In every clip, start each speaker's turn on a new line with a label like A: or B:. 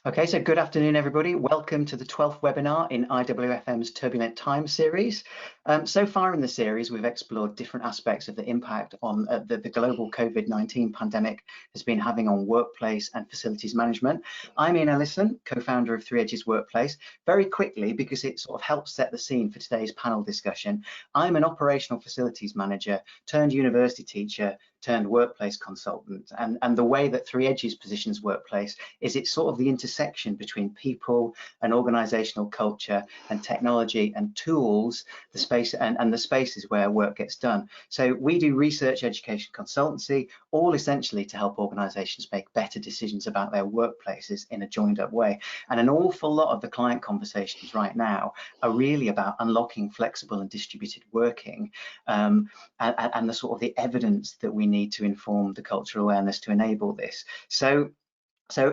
A: Okay, so good afternoon, everybody. Welcome to the 12th webinar in IWFM's Turbulent Time series. So far in the series, we've explored different aspects of the impact on the global COVID-19 pandemic has been having on workplace and facilities management. I'm Ian Ellison, co-founder of 3 Edges Workplace. Very quickly, because it sort of helps set the scene for today's panel discussion, I'm an operational facilities manager turned university teacher turned workplace consultant. And the way that 3 Edges positions workplace is it's sort of the intersection between people and organizational culture and technology and tools, the space and the spaces where work gets done. So we do research, education, consultancy, all essentially to help organizations make better decisions about their workplaces in a joined up way. And an awful lot of the client conversations right now are really about unlocking flexible and distributed working and the sort of the evidence that we need to inform the cultural awareness to enable this. So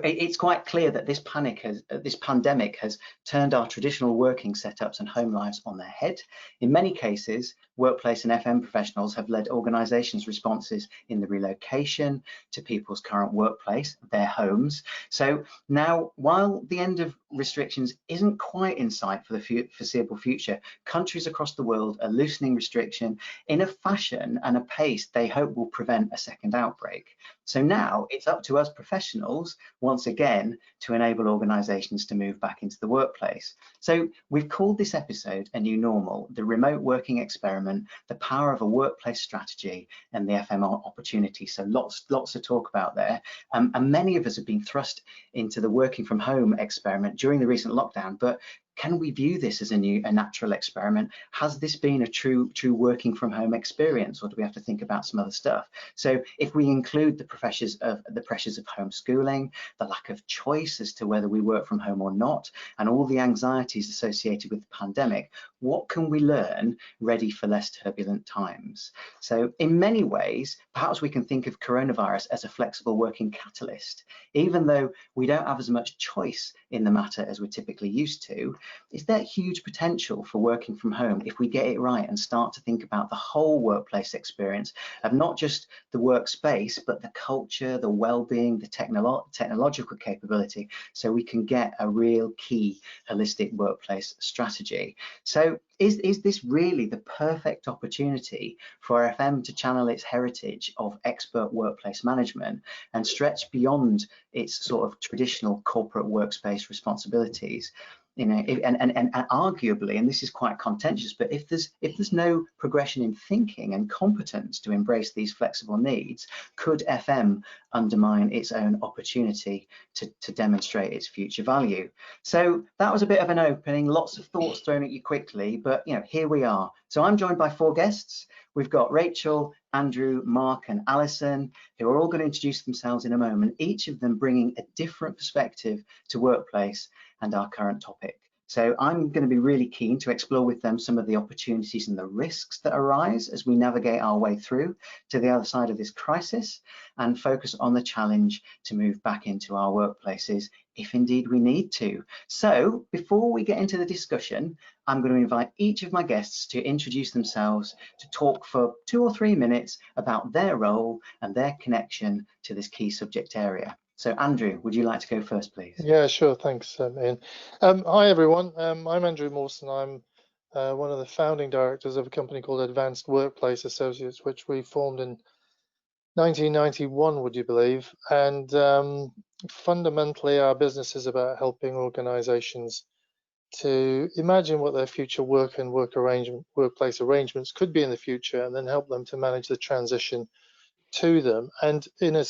A: it's quite clear that this pandemic has turned our traditional working setups and home lives on their head. In many cases, workplace and FM professionals have led organizations' responses in the relocation to people's current workplace, their homes. So now, while the end of restrictions isn't quite in sight for the foreseeable future, countries across the world are loosening restriction in a fashion and a pace they hope will prevent a second outbreak. So now it's up to us professionals, once again, to enable organizations to move back into the workplace. So we've called this episode A New Normal, the remote working experiment, the power of a workplace strategy, and the FM opportunity. So lots to talk about there. And many of us have been thrust into the working from home experiment during the recent lockdown, but can we view this as a natural experiment? Has this been a true working from home experience, or do we have to think about some other stuff? So if we include the pressures of homeschooling, the lack of choice as to whether we work from home or not, and all the anxieties associated with the pandemic, what can we learn ready for less turbulent times? So in many ways, perhaps we can think of coronavirus as a flexible working catalyst. Even though we don't have as much choice in the matter as we're typically used to, is there huge potential for working from home if we get it right and start to think about the whole workplace experience of not just the workspace, but the culture, the well-being, the technological capability, so we can get a real key holistic workplace strategy. So is this really the perfect opportunity for FM to channel its heritage of expert workplace management and stretch beyond its sort of traditional corporate workspace responsibilities? You know, and arguably, and this is quite contentious, but if there's no progression in thinking and competence to embrace these flexible needs, could FM undermine its own opportunity to demonstrate its future value? So that was a bit of an opening, lots of thoughts thrown at you quickly, but you know, here we are. So I'm joined by 4 guests. We've got Rachel, Andrew, Mark, and Allison, who are all going to introduce themselves in a moment, each of them bringing a different perspective to workplace and our current topic. So I'm going to be really keen to explore with them some of the opportunities and the risks that arise as we navigate our way through to the other side of this crisis, and focus on the challenge to move back into our workplaces if indeed we need to. So before we get into the discussion, I'm going to invite each of my guests to introduce themselves, to talk for 2 or 3 minutes about their role and their connection to this key subject area. So Andrew, would you like to go first, please?
B: Yeah, sure. Thanks, Ian. Hi, everyone. I'm Andrew Marston. I'm one of the founding directors of a company called Advanced Workplace Associates, which we formed in 1991, would you believe? And fundamentally, our business is about helping organizations to imagine what their future work and workplace arrangements could be in the future, and then help them to manage the transition to them. And in a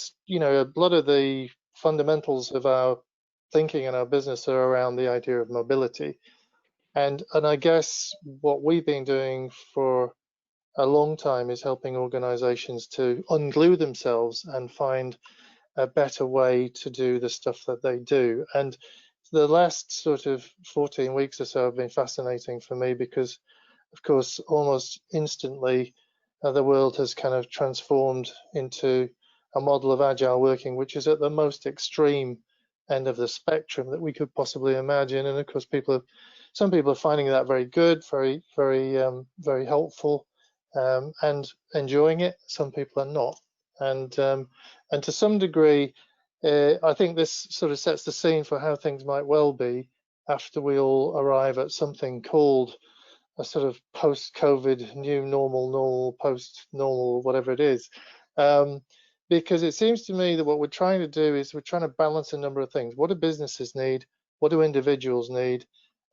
B: lot of the fundamentals of our thinking and our business are around the idea of mobility. And I guess what we've been doing for a long time is helping organizations to unglue themselves and find a better way to do the stuff that they do. And the last sort of 14 weeks or so have been fascinating for me because, of course, almost instantly, the world has kind of transformed into a model of agile working, which is at the most extreme end of the spectrum that we could possibly imagine. And of course, some people are finding that very good, very helpful, and enjoying it. Some people are not. And to some degree, I think this sort of sets the scene for how things might well be after we all arrive at something called a sort of post-COVID new normal, post-normal, whatever it is. Because it seems to me that what we're trying to do is we're trying to balance a number of things. What do businesses need? What do individuals need?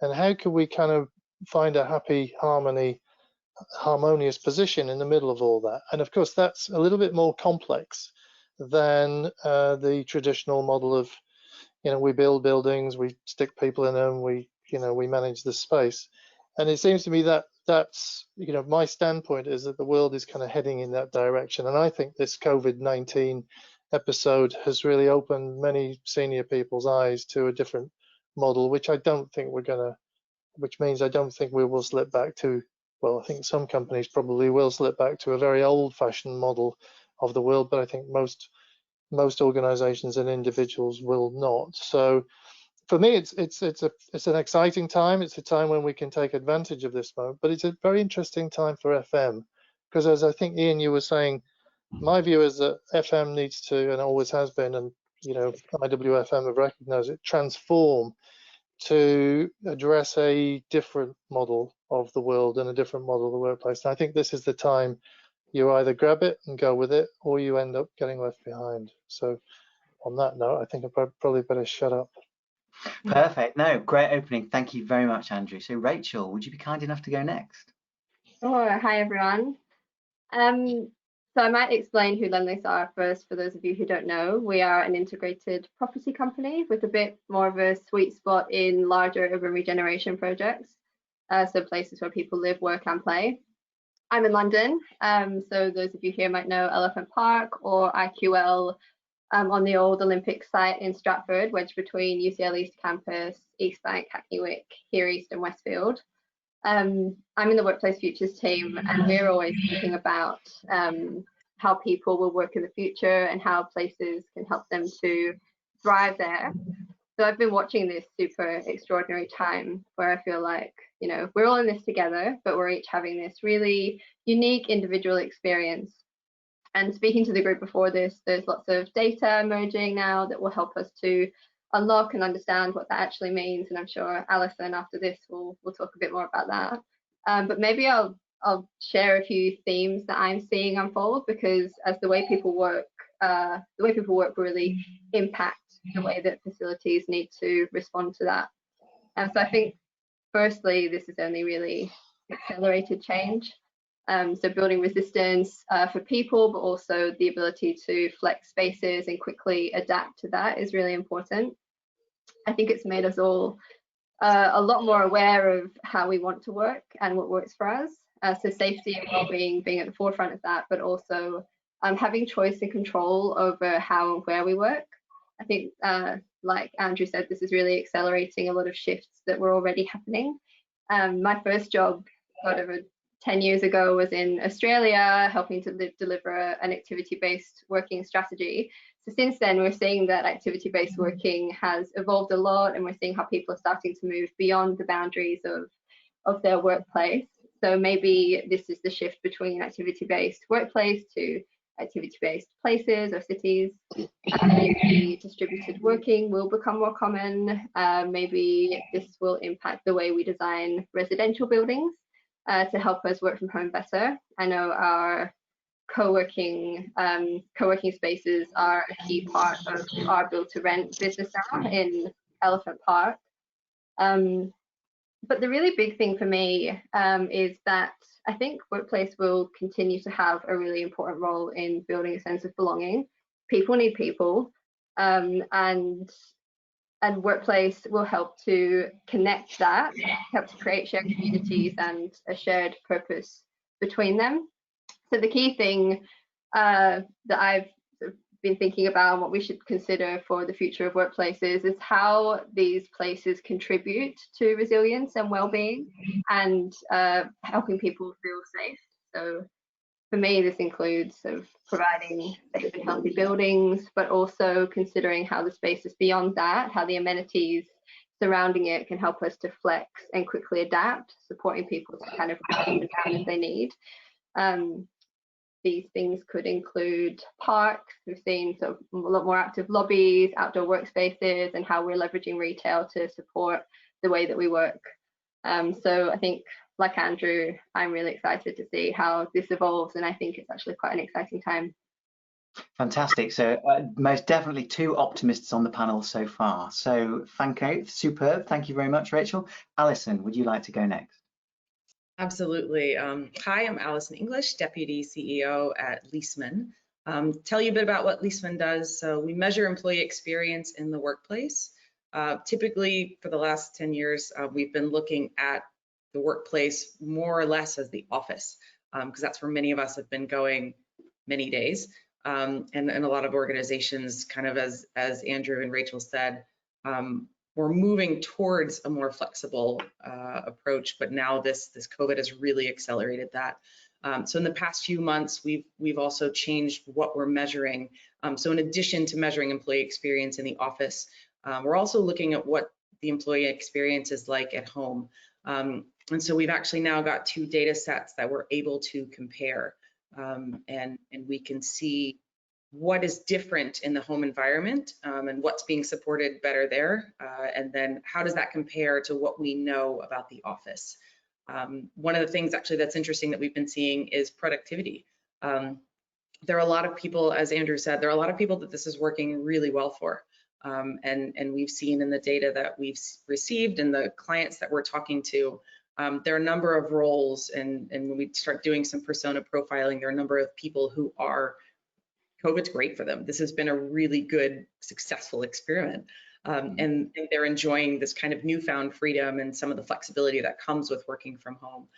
B: And how can we kind of find a happy harmonious position in the middle of all that? And of course, that's a little bit more complex than the traditional model of, we build buildings, we stick people in them, we manage the space. And it seems to me that that's, my standpoint is that the world is kind of heading in that direction. And I think this COVID-19 episode has really opened many senior people's eyes to a different model, which which means I don't think we will slip back to, well, I think some companies probably will slip back to a very old-fashioned model of the world, but I think most organizations and individuals will not. So for me, it's an exciting time. It's a time when we can take advantage of this moment, but it's a very interesting time for FM, because as I think, Ian, you were saying, my view is that FM needs to, and always has been, and IWFM have recognized it, transform to address a different model of the world and a different model of the workplace. And I think this is the time you either grab it and go with it, or you end up getting left behind. So on that note, I think I probably better shut up.
A: Perfect. No, great opening. Thank you very much, Andrew. So Rachel, would you be kind enough to go next?
C: Sure. Hi, everyone. So I might explain who Lendlease are first for those of you who don't know. We are an integrated property company with a bit more of a sweet spot in larger urban regeneration projects, so places where people live, work and play. I'm in London, so those of you here might know Elephant Park or IQL on the old Olympic site in Stratford, wedged between UCL East Campus, East Bank, Hackney Wick, here East and Westfield. I'm in the Workplace Futures team, and we're always thinking about how people will work in the future and how places can help them to thrive there. So I've been watching this super extraordinary time where I feel like, we're all in this together, but we're each having this really unique individual experience. And speaking to the group before this, there's lots of data emerging now that will help us to unlock and understand what that actually means. And I'm sure Allison after this will talk a bit more about that. But maybe I'll share a few themes that I'm seeing unfold, because as the way people work really impact the way that facilities need to respond to that. And so I think firstly, this is only really accelerated change. So building resistance for people, but also the ability to flex spaces and quickly adapt to that is really important. I think it's made us all a lot more aware of how we want to work and what works for us. So safety and well-being being at the forefront of that, but also having choice and control over how and where we work. I think, like Andrew said, this is really accelerating a lot of shifts that were already happening. My first job, sort of 10 years ago, was in Australia, helping to deliver an activity-based working strategy. So since then, we're seeing that activity-based working has evolved a lot, and we're seeing how people are starting to move beyond the boundaries of their workplace. So maybe this is the shift between activity-based workplace to activity-based places or cities. Maybe distributed working will become more common. Maybe this will impact the way we design residential buildings to help us work from home better. I know our co-working spaces are a key part of our build to rent business now in Elephant Park. But the really big thing for me is that I think workplace will continue to have a really important role in building a sense of belonging. People need people, and workplace will help to connect that, help to create shared communities and a shared purpose between them. So the key thing that I've been thinking about and what we should consider for the future of workplaces is how these places contribute to resilience and well-being and helping people feel safe. So for me, this includes sort of providing safe and healthy buildings, but also considering how the spaces beyond that, how the amenities surrounding it can help us to flex and quickly adapt, supporting people to kind of calm down if they need. these things could include parks. We've seen sort of a lot more active lobbies, outdoor workspaces, and how we're leveraging retail to support the way that we work. So I think, like Andrew, I'm really excited to see how this evolves, and I think it's actually quite an exciting time.
A: Fantastic. So most definitely two optimists on the panel so far. So thank you, superb. Thank you very much, Rachel. Alison, would you like to go next?
D: Absolutely. Hi, I'm Allison English, Deputy CEO at Leaseman. Tell you a bit about what Leaseman does. So we measure employee experience in the workplace. Typically, for the last 10 years, we've been looking at the workplace more or less as the office, because that's where many of us have been going many days. And a lot of organizations, kind of as Andrew and Rachel said, we're moving towards a more flexible approach, but now this COVID has really accelerated that. So in the past few months, we've also changed what we're measuring. So in addition to measuring employee experience in the office, we're also looking at what the employee experience is like at home. And so we've actually now got two data sets that we're able to compare, and we can see what is different in the home environment, and what's being supported better there, and then how does that compare to what we know about the office. One of the things actually that's interesting that we've been seeing is productivity. There are a lot of people, as Andrew said, there are a lot of people that this is working really well for, and we've seen in the data that we've received and the clients that we're talking to, there are a number of roles, and when we start doing some persona profiling, there are a number of people who are COVID's great for them. This has been a really good, successful experiment. And they're enjoying this kind of newfound freedom and some of the flexibility that comes with working from home.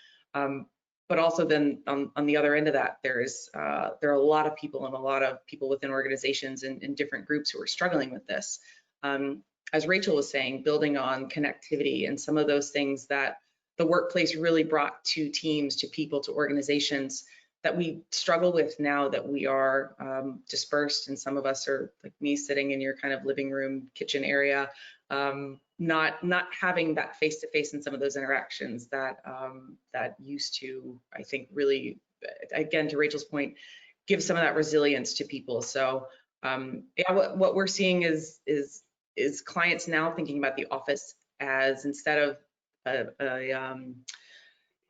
D: But also then on the other end of that, there are a lot of people and a lot of people within organizations and in different groups who are struggling with this. As Rachel was saying, building on connectivity and some of those things that the workplace really brought to teams, to people, to organizations, that we struggle with now that we are dispersed, and some of us are like me sitting in your kind of living room, kitchen area, not having that face-to-face in some of those interactions that that used to, I think, really, again, to Rachel's point, give some of that resilience to people. So yeah, what we're seeing is clients now thinking about the office as, instead of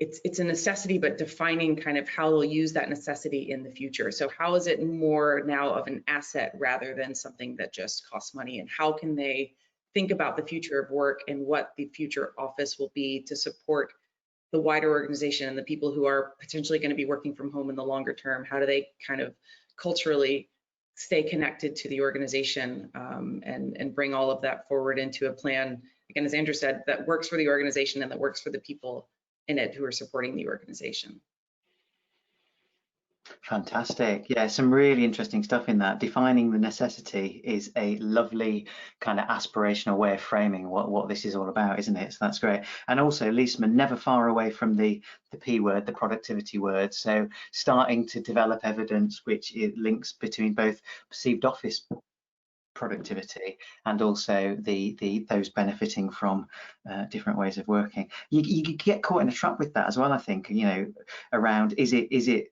D: it's a necessity, but defining kind of how they'll use that necessity in the future. So how is it more now of an asset rather than something that just costs money? And how can they think about the future of work and what the future office will be to support the wider organization and the people who are potentially going to be working from home in the longer term? How do they kind of culturally stay connected to the organization, and bring all of that forward into a plan, again, as Andrew said, that works for the organization and that works for the people in it who are supporting the organization.
A: Fantastic. Yeah, some really interesting stuff in that. Defining the necessity is a lovely kind of aspirational way of framing what this is all about, isn't it? So that's great. And also, Leaseman, never far away from the P word, the productivity word. So starting to develop evidence which it links between both perceived office productivity and also those benefiting from different ways of working. You get caught in a trap with that as well, I think, you know, around is it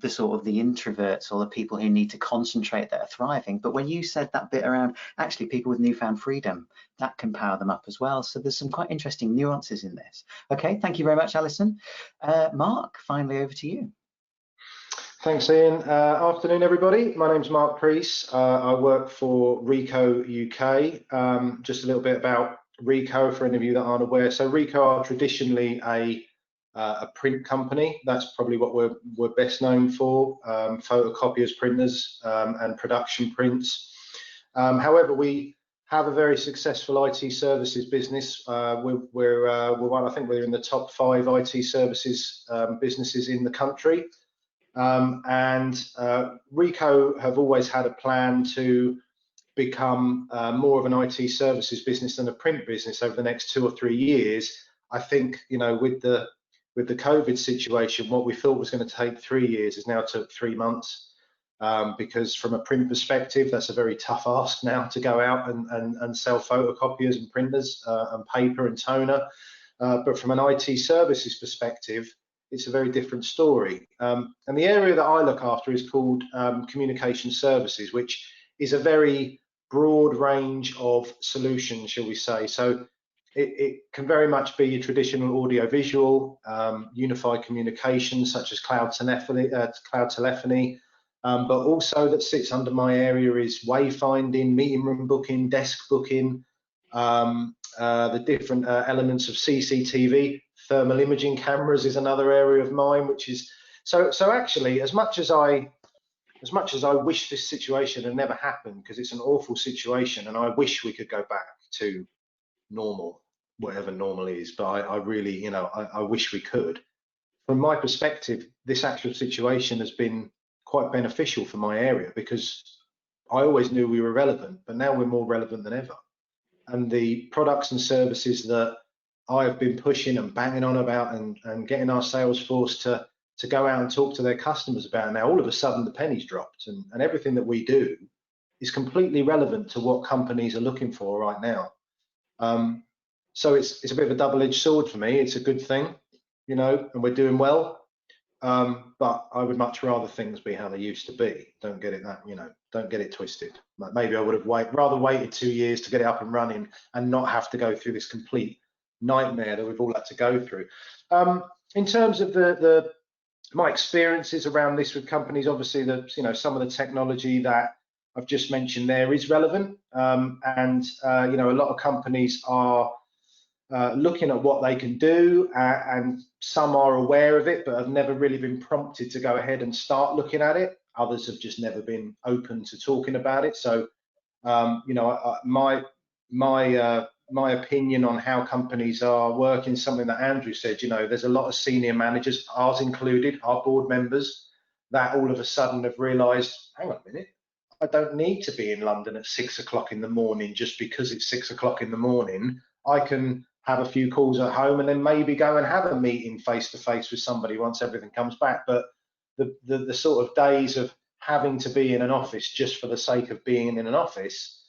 A: the sort of the introverts or the people who need to concentrate that are thriving. But when you said that bit around actually people with newfound freedom, that can power them up as well. So there's some quite interesting nuances in this. Okay, thank you very much, Alison. Mark, finally over to you.
E: Thanks, Ian. Afternoon, everybody. My name's Mark Preece. I work for Ricoh UK. Just a little bit about Ricoh for any of you that aren't aware. So Ricoh are traditionally a print company. That's probably what we're best known for, photocopiers, printers, and production prints. However, we have a very successful IT services business. We're one, I think we're in the top 5 IT services businesses in the country. And Ricoh have always had a plan to become more of an IT services business than a print business over the next 2 or 3 years. I think, you know, with the COVID situation, what we thought was going to take 3 years has now took 3 months, because from a print perspective, that's a very tough ask now to go out and sell photocopiers and printers and paper and toner. But from an IT services perspective, it's a very different story. And the area that I look after is called communication services, which is a very broad range of solutions, shall we say. So it can very much be your traditional audio-visual, unified communications such as cloud telephony, but also that sits under my area is wayfinding, meeting room booking, desk booking, the different elements of CCTV, thermal imaging cameras is another area of mine, which is so actually as much as I wish this situation had never happened, because it's an awful situation and I wish we could go back to normal, whatever normal is, but I really, you know, I wish we could. From my perspective, this actual situation has been quite beneficial for my area, because I always knew we were relevant, but now we're more relevant than ever. And the products and services that I have been pushing and banging on about and getting our sales force to go out and talk to their customers about, now all of a sudden the penny's dropped, and everything that we do is completely relevant to what companies are looking for right now. So it's a bit of a double-edged sword for me. It's a good thing, you know, and we're doing well. But I would much rather things be how they used to be. Don't get it that, you know, don't get it twisted. Like maybe I would have rather waited 2 years to get it up and running and not have to go through this complete nightmare that we've all had to go through. In terms of my experiences around this with companies, obviously you know, some of the technology that I've just mentioned there is relevant, and you know, a lot of companies are looking at what they can do, and some are aware of it but have never really been prompted to go ahead and start looking at it. Others have just never been open to talking about it. So you know, my opinion on how companies are working, something that Andrew said, you know, there's a lot of senior managers, ours included, our board members, that all of a sudden have realized, hang on a minute, I don't need to be in London at 6 o'clock in the morning just because it's 6 o'clock in the morning. I can have a few calls at home and then maybe go and have a meeting face to face with somebody once everything comes back. But the sort of days of having to be in an office just for the sake of being in an office,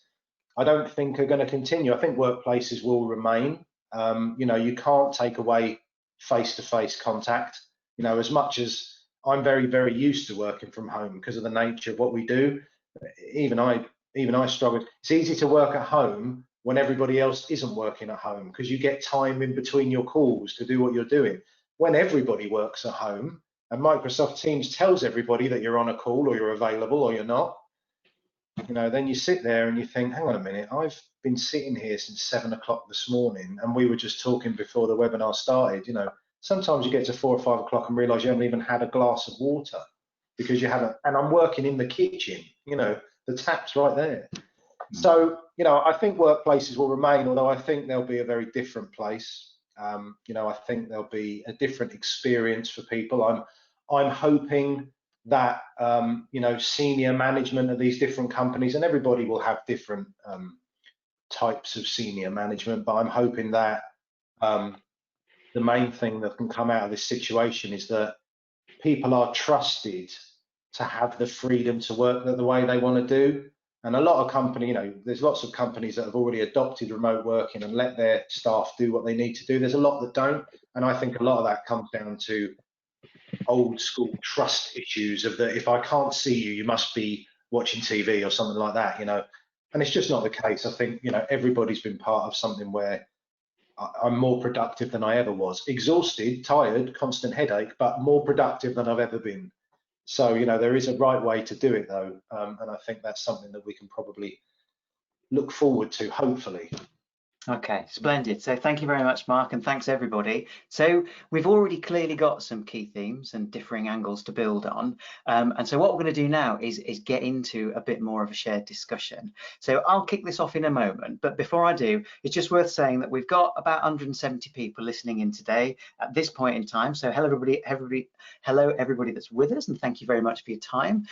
E: I don't think are going to continue. I think workplaces will remain. You know, you can't take away face-to-face contact. You know, as much as I'm very, very used to working from home because of the nature of what we do, even I struggle. It's easy to work at home when everybody else isn't working at home, because you get time in between your calls to do what you're doing. When everybody works at home and Microsoft Teams tells everybody that you're on a call or you're available or you're not, you know, then you sit there and you think, hang on a minute, I've been sitting here since 7 o'clock this morning and we were just talking before the webinar started. You know, sometimes you get to 4 or 5 o'clock and realize you haven't even had a glass of water because you haven't, and I'm working in the kitchen, you know, the tap's right there. So, you know, I think workplaces will remain, although I think there'll be a very different place. You know, I think there'll be a different experience for people. I'm hoping that you know, senior management of these different companies, and everybody will have different types of senior management, but I'm hoping that the main thing that can come out of this situation is that people are trusted to have the freedom to work the way they want to do. And a lot of companies, you know, there's lots of companies that have already adopted remote working and let their staff do what they need to do. There's a lot that don't, and I think a lot of that comes down to old school trust issues of that if I can't see you, you must be watching TV or something like that, you know. And it's just not the case. I think, you know, everybody's been part of something where I'm more productive than I ever was. Exhausted, tired, constant headache, but more productive than I've ever been. So, you know, there is a right way to do it though. And I think that's something that we can probably look forward to, hopefully.
A: Okay, splendid. So thank you very much, Mark, and thanks everybody. So we've already clearly got some key themes and differing angles to build on. And so what we're going to do now is get into a bit more of a shared discussion. So I'll kick this off in a moment, but before I do, it's just worth saying that we've got about 170 people listening in today at this point in time. So hello everybody that's with us, and thank you very much for your time.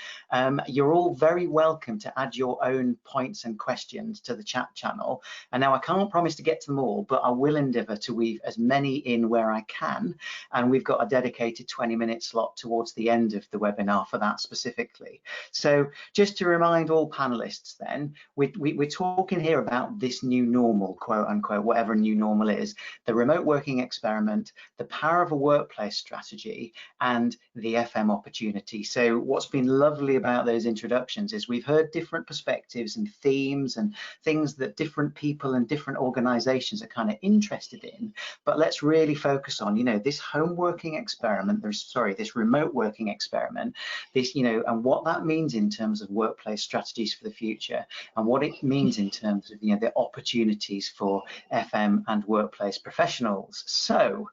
A: You're all very welcome to add your own points and questions to the chat channel. And now I can't promise to get to them all, but I will endeavour to weave as many in where I can. And we've got a dedicated 20-minute slot towards the end of the webinar for that specifically. So just to remind all panelists then, we're talking here about this new normal, quote unquote, whatever new normal is, the remote working experiment, the power of a workplace strategy, and the FM opportunity. So what's been lovely about those introductions is we've heard different perspectives and themes and things that different people and different organizations are kind of interested in, but let's really focus on, you know, this home working experiment, this remote working experiment, this, you know, and what that means in terms of workplace strategies for the future, and what it means in terms of, you know, the opportunities for FM and workplace professionals. So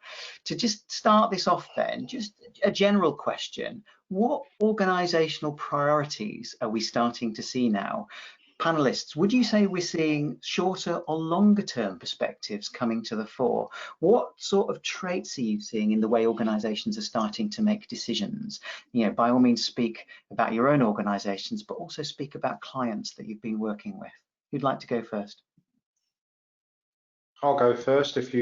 A: to just start this off then, just a general question, what organizational priorities are we starting to see now? Panelists, would you say we're seeing shorter or longer term perspectives coming to the fore? What sort of traits are you seeing in the way organizations are starting to make decisions? You know, by all means, speak about your own organizations, but also speak about clients that you've been working with. Who'd like to go first?
E: I'll go first if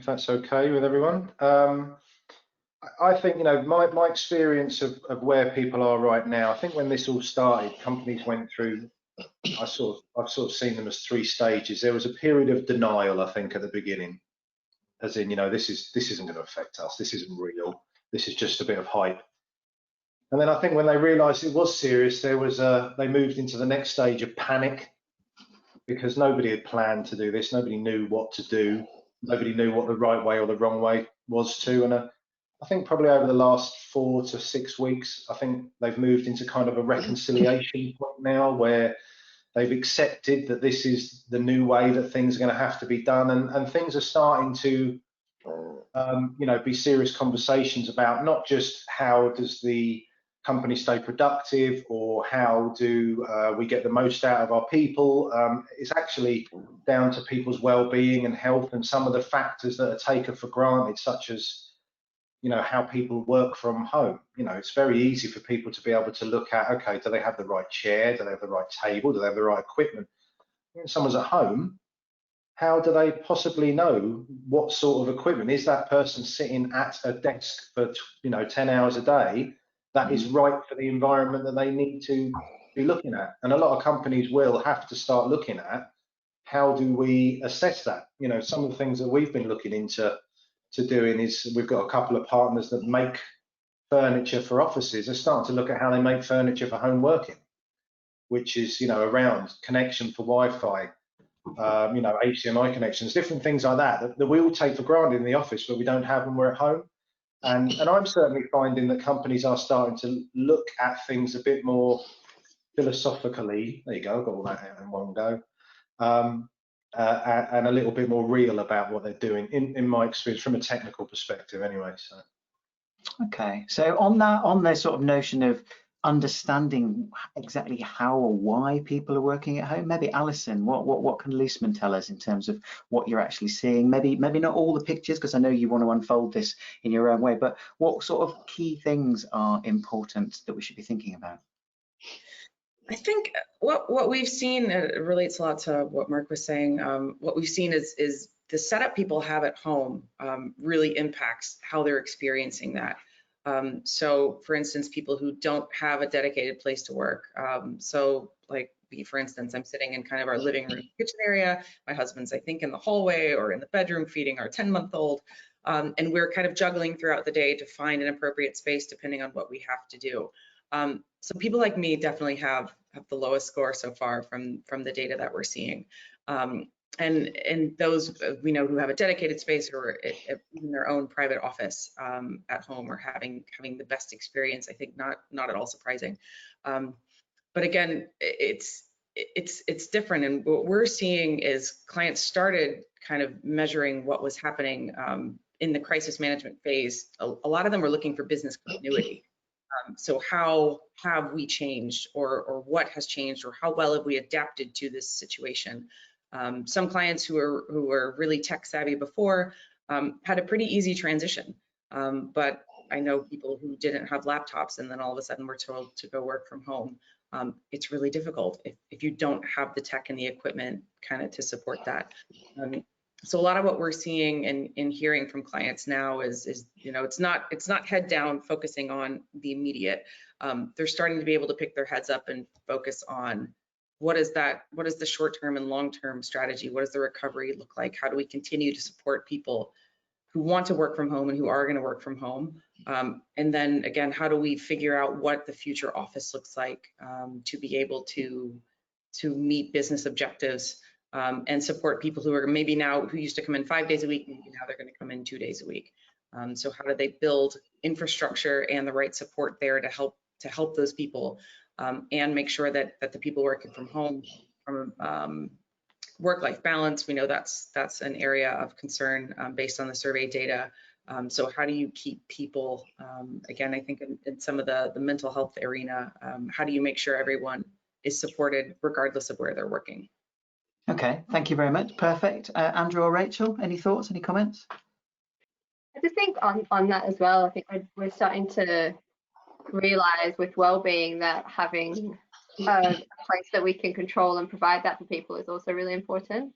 E: that's okay with everyone. I think, you know, my experience of where people are right now, I think when this all started, companies went through, I've sort of seen them as 3 stages. There was a period of denial, I think, at the beginning, as in, you know, this isn't going to affect us. This isn't real. This is just a bit of hype. And then I think when they realised it was serious, they moved into the next stage of panic, because nobody had planned to do this. Nobody knew what to do. Nobody knew what the right way or the wrong way was to. And I think probably over the last 4 to 6 weeks, I think they've moved into kind of a reconciliation point now, where they've accepted that this is the new way that things are going to have to be done, and things are starting to, you know, be serious conversations about not just how does the company stay productive or how do we get the most out of our people. It's actually down to people's well-being and health, and some of the factors that are taken for granted, such as, you know, how people work from home. You know, it's very easy for people to be able to look at, okay, do they have the right chair? Do they have the right table? Do they have the right equipment? When someone's at home, how do they possibly know what sort of equipment? Is that person sitting at a desk for, you know, 10 hours a day that is right for the environment that they need to be looking at? And a lot of companies will have to start looking at, how do we assess that? You know, some of the things that we've been looking into doing is, we've got a couple of partners that make furniture for offices. They're starting to look at how they make furniture for home working, which is, you know, around connection for Wi-Fi, you know, HDMI connections, different things like that we all take for granted in the office, but we don't have when we're at home. And I'm certainly finding that companies are starting to look at things a bit more philosophically. There you go, I've got all that out in one go. And a little bit more real about what they're doing, in my experience, from a technical perspective anyway. So
A: Okay, so on their sort of notion of understanding exactly how or why people are working at home, maybe Allison, what can Leisman tell us in terms of what you're actually seeing? Maybe not all the pictures, because I know you want to unfold this in your own way, but what sort of key things are important that we should be thinking about?
D: I think what we've seen relates a lot to what Mark was saying. What we've seen is the setup people have at home really impacts how they're experiencing that. So, for instance, people who don't have a dedicated place to work. So, like me, for instance, I'm sitting in kind of our living room kitchen area. My husband's, I think, in the hallway or in the bedroom feeding our 10-month-old. And we're kind of juggling throughout the day to find an appropriate space depending on what we have to do. So people like me definitely have the lowest score so far from the data that we're seeing. And those we know who have a dedicated space or in their own private office at home are having the best experience. I think not at all surprising. But again, it's different. And what we're seeing is clients started kind of measuring what was happening in the crisis management phase. A lot of them were looking for business continuity. So how have we changed, or what has changed, or how well have we adapted to this situation? Some clients who were really tech savvy before had a pretty easy transition, but I know people who didn't have laptops and then all of a sudden were told to go work from home. It's really difficult if you don't have the tech and the equipment kind of to support that. So a lot of what we're seeing and hearing from clients now is it's not head down focusing on the immediate. They're starting to be able to pick their heads up and focus on what is the short-term and long-term strategy? What does the recovery look like? How do we continue to support people who want to work from home and who are going to work from home? And then again, how do we figure out what the future office looks like to be able to meet business objectives and support people who are maybe now who used to come in 5 days a week, maybe now they're going to come in 2 days a week. So how do they build infrastructure and the right support there to help those people and make sure that the people working from home from work-life balance, we know that's an area of concern based on the survey data. So how do you keep people, again, I think in some of the mental health arena, how do you make sure everyone is supported regardless of where they're working?
A: Okay, thank you very much. Perfect. Andrew or Rachel, any thoughts, any comments?
C: I just think on that as well, I think we're starting to realize with well-being that having a place that we can control and provide that for people is also really important.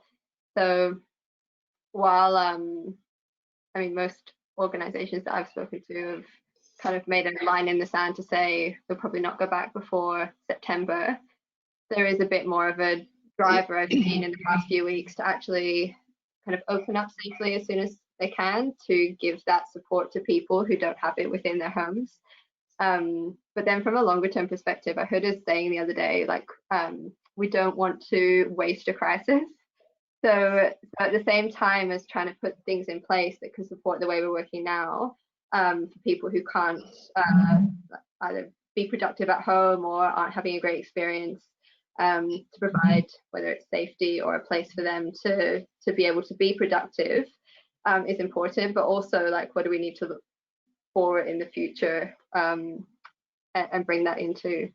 C: So while I mean, most organizations that I've spoken to have kind of made a line in the sand to say they'll probably not go back before September, there is a bit more of a driver I've seen in the past few weeks to actually kind of open up safely as soon as they can to give that support to people who don't have it within their homes. But then from a longer term perspective, I heard us saying the other day, like, we don't want to waste a crisis. So at the same time as trying to put things in place that can support the way we're working now, for people who can't either be productive at home or aren't having a great experience, to provide whether it's safety or a place for them to be able to be productive is important, but also like what do we need to look for in the future and bring that into,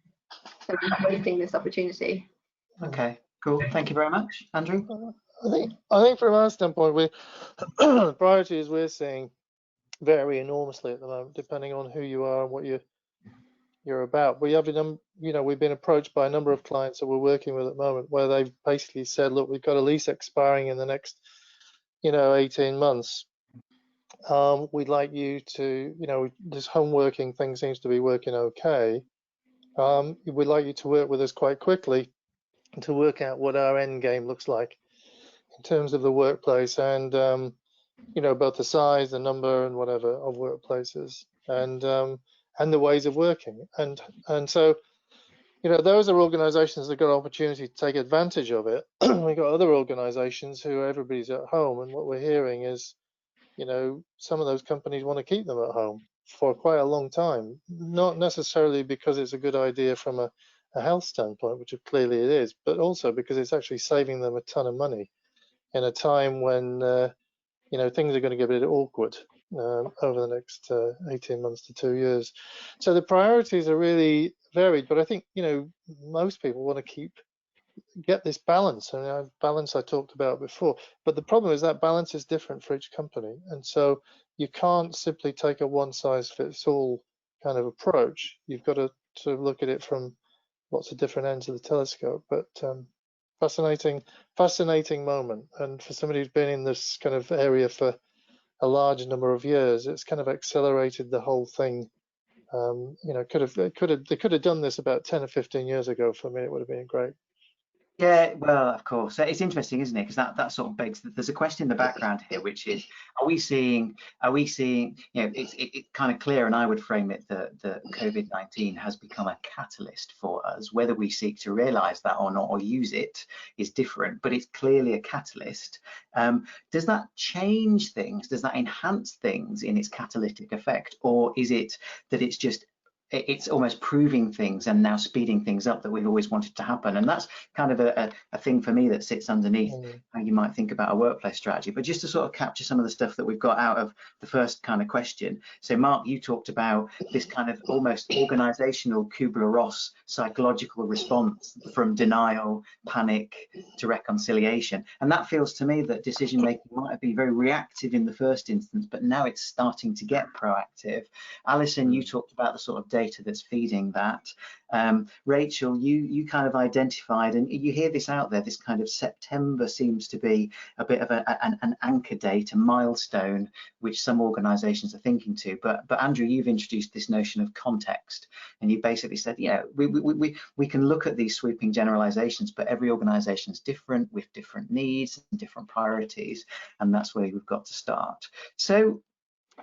C: so we're not wasting this opportunity.
A: Okay, cool. Thank you very much. Andrew?
B: I think from our standpoint, the priorities we're seeing vary enormously at the moment, depending on who you are and what you're about. We have we've been approached by a number of clients that we're working with at the moment where they've basically said, look, we've got a lease expiring in the next 18 months. We'd like you to, this home working thing seems to be working okay. We'd like you to work with us quite quickly to work out what our end game looks like in terms of the workplace and both the size, the number, and whatever of workplaces and the ways of working. And so, those are organizations that got opportunity to take advantage of it. We've got other organizations who everybody's at home, and what we're hearing is, some of those companies want to keep them at home for quite a long time, not necessarily because it's a good idea from a health standpoint, which clearly it is, but also because it's actually saving them a ton of money in a time when things are going to get a bit awkward over the next 18 months to 2 years. So the priorities are really varied, but I think most people want to get this balance, and balance I talked about before. But the problem is that balance is different for each company, and so you can't simply take a one-size-fits-all kind of approach. You've got to sort of look at it from lots of different ends of the telescope. But fascinating moment, and for somebody who's been in this kind of area for a large number of years, it's kind of accelerated the whole thing. They could have done this about 10 or 15 years ago. For me, it would have been great.
A: Yeah, well, of course. It's interesting, isn't it? Because that sort of begs, there's a question in the background here, which is, are we seeing, it's kind of clear, and I would frame it that COVID-19 has become a catalyst for us. Whether we seek to realize that or not, or use it, is different, but it's clearly a catalyst. Does that change things? Does that enhance things in its catalytic effect? Or is it that it's just it's almost proving things and now speeding things up that we've always wanted to happen. And that's kind of a thing for me that sits underneath how you might think about a workplace strategy. But just to sort of capture some of the stuff that we've got out of the first kind of question. So Mark, you talked about this kind of almost organizational Kubler-Ross psychological response from denial, panic to reconciliation. And that feels to me that decision making might be very reactive in the first instance, but now it's starting to get proactive. Alison, you talked about the sort of data that's feeding that. Rachel, you kind of identified, and you hear this out there, this kind of September seems to be a bit of an anchor date, a milestone, which some organizations are thinking to. But Andrew, you've introduced this notion of context, and you basically said, yeah, we can look at these sweeping generalizations, but every organization is different with different needs and different priorities, and that's where we've got to start. So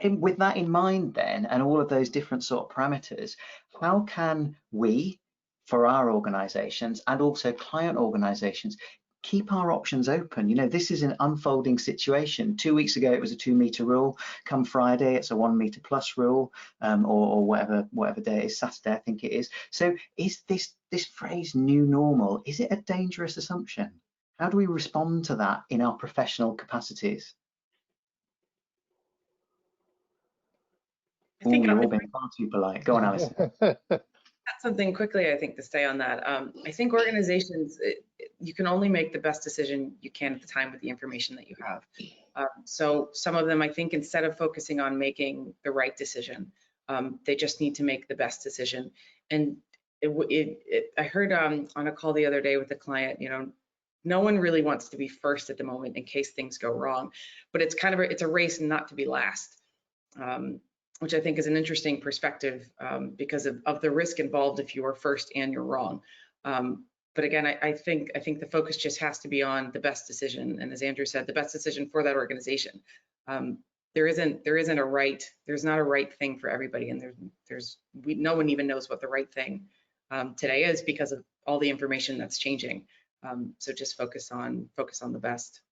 A: with that in mind then, and all of those different sort of parameters, how can we, for our organizations and also client organizations, keep our options open? You know, this is an unfolding situation. 2 weeks ago, it was a 2 meter rule. Come Friday, it's a 1 meter plus rule, or whatever day it is, Saturday, I think it is. So is this phrase new normal, is it a dangerous assumption? How do we respond to that in our professional capacities? You're all being far too polite. Go on, Alison.
D: Something quickly, I think, to stay on that. I think organizations, you can only make the best decision you can at the time with the information that you have. So some of them, I think, instead of focusing on making the right decision, they just need to make the best decision. And I heard on a call the other day with a client, you know, no one really wants to be first at the moment in case things go wrong, but it's kind of it's a race not to be last. Which I think is an interesting perspective because of the risk involved if you are first and you're wrong. But again, I think the focus just has to be on the best decision, and as Andrew said, the best decision for that organization. There's not a right thing for everybody, and no one even knows what the right thing today is because of all the information that's changing. So just focus on the best.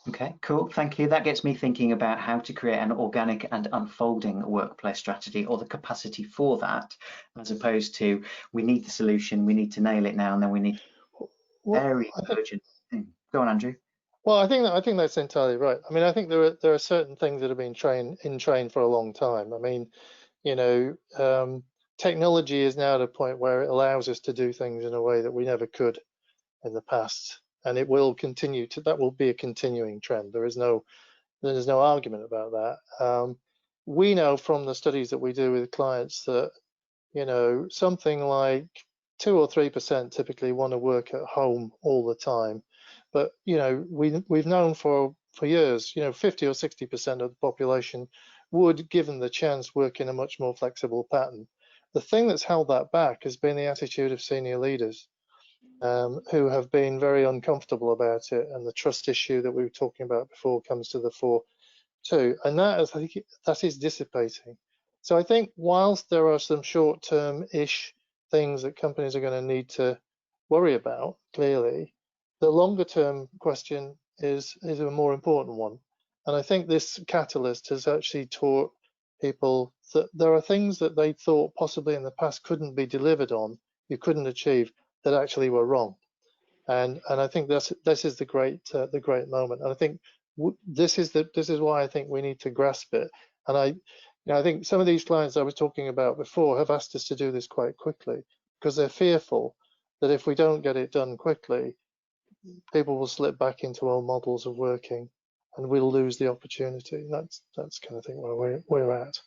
A: Okay, cool, thank you. That gets me thinking about how to create an organic and unfolding workplace strategy, or the capacity for that, as opposed to we need the solution, we need to nail it now, and then we need very urgent thing. Go on, Andrew.
B: Well, I think that's entirely right. I mean, I think there are certain things that have been trained for a long time. I mean, you know, technology is now at a point where it allows us to do things in a way that we never could in the past. And it will continue to, that will be a continuing trend. There's no argument about that. We know from the studies that we do with clients that, you know, something like 2 or 3% typically want to work at home all the time. But, you know, we've known for years, you know, 50 or 60% of the population would, given the chance, work in a much more flexible pattern. The thing that's held that back has been the attitude of senior leaders. Who have been very uncomfortable about it, and the trust issue that we were talking about before comes to the fore too, and I think that is dissipating. So I think whilst there are some short-term-ish things that companies are going to need to worry about, clearly, the longer-term question is a more important one. And I think this catalyst has actually taught people that there are things that they thought possibly in the past couldn't be delivered on, you couldn't achieve, that actually were wrong, and I think this is the great moment, and I think this is why I think we need to grasp it. And I think some of these clients I was talking about before have asked us to do this quite quickly because they're fearful that if we don't get it done quickly, people will slip back into old models of working, and we'll lose the opportunity. That's kind of thing where we're at.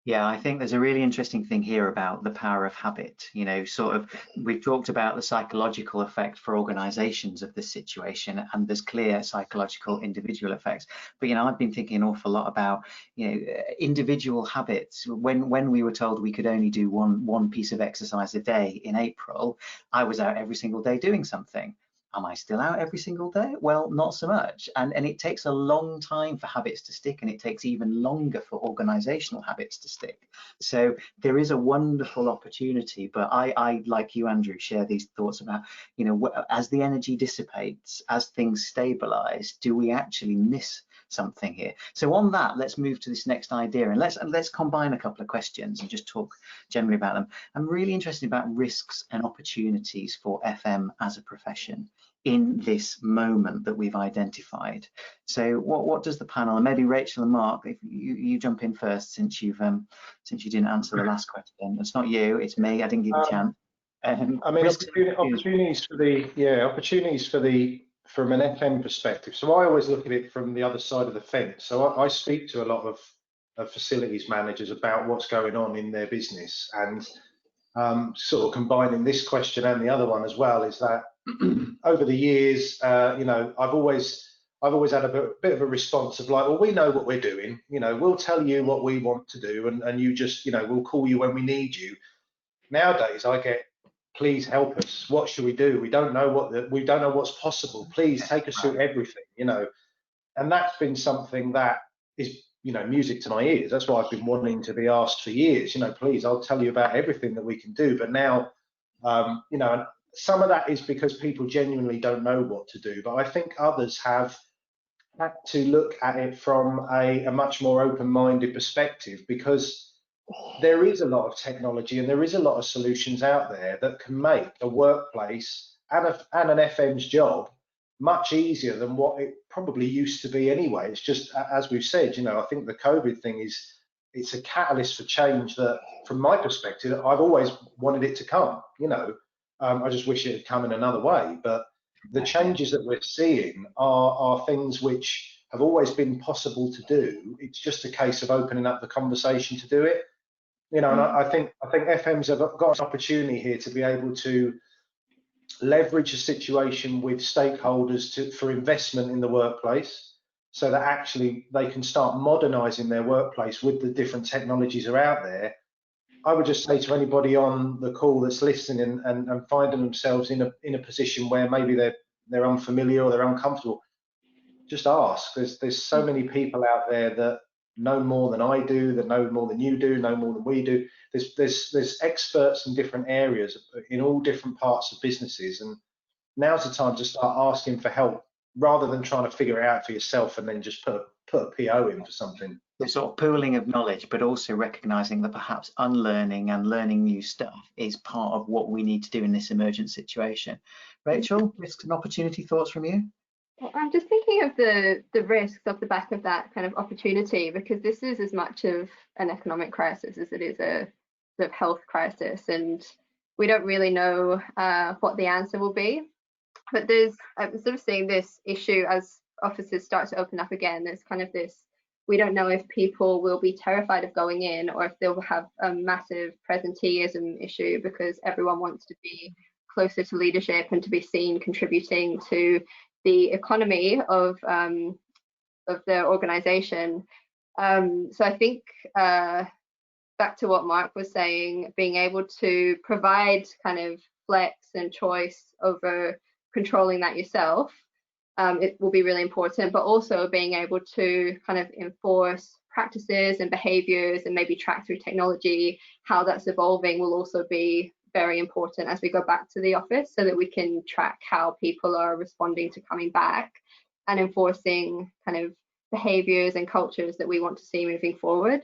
A: Yeah, I think there's a really interesting thing here about the power of habit. You know, sort of, we've talked about the psychological effect for organizations of this situation, and there's clear psychological individual effects. But, you know, I've been thinking an awful lot about, you know, individual habits. When we were told we could only do one piece of exercise a day in April, I was out every single day doing something. Am I still out every single day? Well, not so much. And it takes a long time for habits to stick, and it takes even longer for organizational habits to stick. So there is a wonderful opportunity, but I like you, Andrew, share these thoughts about, you know, as the energy dissipates, as things stabilize, do we actually miss something here. So on that, let's move to this next idea, and let's combine a couple of questions and just talk generally about them. I'm really interested about risks and opportunities for FM as a profession in this moment that we've identified. So what does the panel, and maybe Rachel and Mark, if you jump in first, since you didn't answer the last question. It's not you, it's me. I didn't give you a chance.
E: I mean, opportunities from an FM perspective. So I always look at it from the other side of the fence. So I speak to a lot of facilities managers about what's going on in their business, and sort of combining this question and the other one as well is that over the years, you know, I've always had a bit of a response of like, well, we know what we're doing, you know, we'll tell you what we want to do, and you just, you know, we'll call you when we need you. Nowadays, I get, please help us. What should we do? We don't know what's possible. Please take us through everything, you know. And that's been something that is, you know, music to my ears. That's why I've been wanting to be asked for years. You know, please, I'll tell you about everything that we can do. But now, you know, and some of that is because people genuinely don't know what to do. But I think others have had to look at it from a much more open-minded perspective, because there is a lot of technology and there is a lot of solutions out there that can make a workplace and an FM's job much easier than what it probably used to be anyway. It's just, as we've said, you know, I think the COVID thing it's a catalyst for change that, from my perspective, I've always wanted it to come, you know. I just wish it had come in another way. But the changes that we're seeing are things which have always been possible to do. It's just a case of opening up the conversation to do it. You know, and I think FMs have got an opportunity here to be able to leverage a situation with stakeholders for investment in the workplace, so that actually they can start modernizing their workplace with the different technologies that are out there. I would just say to anybody on the call that's listening and finding themselves in a position where maybe they're unfamiliar or they're uncomfortable, just ask. There's so many people out there that know more than I do, that know more than you do, know more than we do. There's experts in different areas in all different parts of businesses, and now's the time to start asking for help rather than trying to figure it out for yourself and then just put a PO in for something.
A: The sort of pooling of knowledge, but also recognizing that perhaps unlearning and learning new stuff is part of what we need to do in this emergent situation. Rachel, risks and opportunity thoughts from you?
C: Well, I'm just thinking of the risks off the back of that kind of opportunity, because this is as much of an economic crisis as it is a sort of health crisis, and we don't really know what the answer will be. But I'm sort of seeing this issue as offices start to open up again. There's kind of this, we don't know if people will be terrified of going in or if they'll have a massive presenteeism issue because everyone wants to be closer to leadership and to be seen contributing to the economy of their organization. So I think back to what Mark was saying, being able to provide kind of flex and choice over controlling that yourself, it will be really important, but also being able to kind of enforce practices and behaviors and maybe track through technology, how that's evolving will also be very important as we go back to the office, so that we can track how people are responding to coming back and enforcing kind of behaviors and cultures that we want to see moving forward.